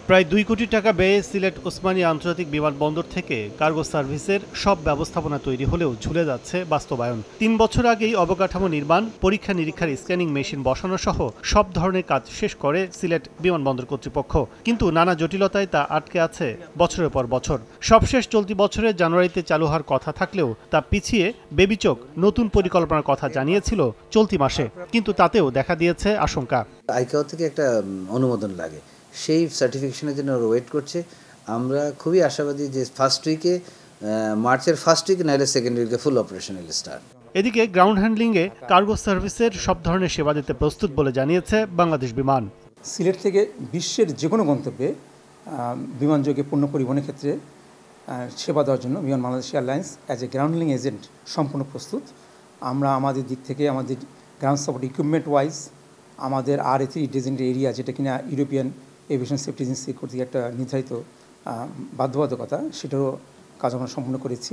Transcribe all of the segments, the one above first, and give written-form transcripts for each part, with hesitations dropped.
প্রায় ২ কোটি টাকা ব্যয়ে সিলেট ওসমানী আন্তর্জাতিক বিমানবন্দর থেকে কার্গো সার্ভিসের সব ব্যবস্থাপনা তৈরি হলেও ঝুলে যাচ্ছে বাস্তবায়ন। ৩ বছর আগেই অবকাঠামো নির্মাণ, পরীক্ষা নিরীক্ষার স্ক্যানিং মেশিন বসানো সহ সব ধরনের কাজ শেষ করে সিলেট বিমানবন্দর কর্তৃপক্ষ, কিন্তু নানা জটিলতায় তা আটকে আছে বছরের পর বছর। সবশেষ চলতি বছরের জানুয়ারিতে চালু হওয়ার কথা থাকলেও তা পিছিয়ে বেবিচোক নতুন পরিকল্পনার কথা জানিয়েছিল চলতি মাসে, কিন্তু তাতেও দেখা দিয়েছে আশঙ্কা। আইকাও থেকে একটা অনুমোদন লাগে, সেই সার্টিফিকেশনের জন্য ওয়েট করছে। আমরা খুবই আশাবাদী যে মার্চের ফার্স্ট উইকে নাইলে সেকেন্ড উইকে ফুল অপারেশনাল স্টার্ট। এদিকে গ্রাউন্ড হ্যান্ডলিংয়ে কার্গো সার্ভিসের সব ধরনের সেবা দিতে প্রস্তুত বলে জানিয়েছে বাংলাদেশ বিমান। সিলেট থেকে বিশ্বের যে কোনো গন্তব্যে বিমানযোগে পণ্য পরিবহনের ক্ষেত্রে সেবা দেওয়ার জন্য বিমান Bangladesh airlines as a ground handling agent সম্পূর্ণ প্রস্তুত। আমরা আমাদের দিক থেকে আমাদের গ্রাউন্ড সাপোর্ট ইকুইপমেন্ট ওয়াইজ আমাদের RA3 ডেজিগনেটেড এরিয়া, যেটা কিনা ইউরোপিয়ান এভিয়েশন সেফটি এজেন্সি কর্তৃক একটা নির্ধারিত বাধ্যবাধকতা, সেটারও কাজ আমরা সম্পূর্ণ করেছি।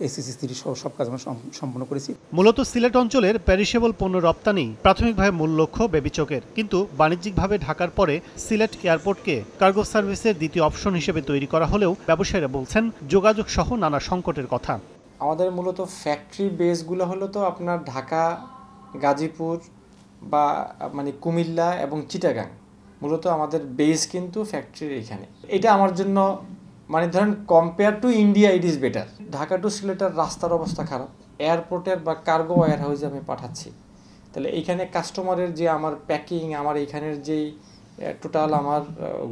ACC3 সহ সব কাজ আমরা সম্পূর্ণ করেছি। মূলত সিলেট অঞ্চলের প্যারিশেবল পণ্য রপ্তানি প্রাথমিকভাবে মূল লক্ষ্য বেবিচকের, কিন্তু বাণিজ্যিকভাবে ঢাকার পরে সিলেট এয়ারপোর্টকে কার্গো সার্ভিসের দ্বিতীয় অপশন হিসেবে তৈরি করা হলেও ব্যবসায়ীরা বলছেন যোগাযোগ সহ নানা সংকটের কথা। আমাদের মূলত ফ্যাক্টরি বেসগুলো হলো তো আপনার ঢাকা, গাজীপুর বা কুমিল্লা এবং চিটাগাং, মূলত আমাদের বেস কিন্তু ফ্যাক্টরির এখানে। এটা আমার জন্য ধরেন compare to India it is better. Dhaka to সিলেটের রাস্তার অবস্থা খারাপ, এয়ারপোর্টের বা কার্গো ওয়্যার হাউসে আমি পাঠাচ্ছি, তাহলে এইখানে কাস্টমারের যে আমার প্যাকিং, আমার এইখানের যেই টোটাল আমার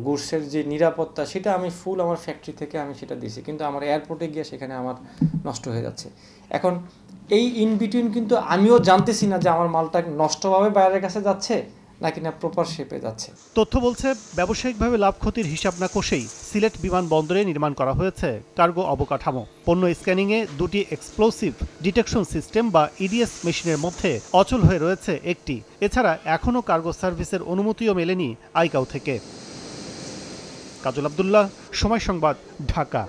গুডসের যে নিরাপত্তা, সেটা আমি ফুল আমার ফ্যাক্টরি থেকে আমি সেটা দিছি, কিন্তু আমার এয়ারপোর্টে গিয়ে সেখানে আমার নষ্ট হয়ে যাচ্ছে। এখন এই ইন বিটুইন কিন্তু আমিও জানতেছি না যে আমার মালটা নষ্টভাবে বাইরের কাছে যাচ্ছে নাকি না প্রপার শেপে যাচ্ছে। তথ্য বলছে ব্যবসায়িকভাবে লাভ ক্ষতির হিসাব না কষেই সিলেট বিমানবন্দরে নির্মাণ করা হয়েছে কার্গো অবকাঠামো। পণ্য স্ক্যানিংয়ে 2টি এক্সপ্লোসিভ ডিটেকশন সিস্টেম বা EDS মেশিনের মধ্যে অচল হয়ে রয়েছে একটি। এছাড়া এখনও কার্গো সার্ভিসের অনুমতিও মেলেনি আইকাও থেকে। কাজল আব্দুল্লাহ, সময় সংবাদ, ঢাকা।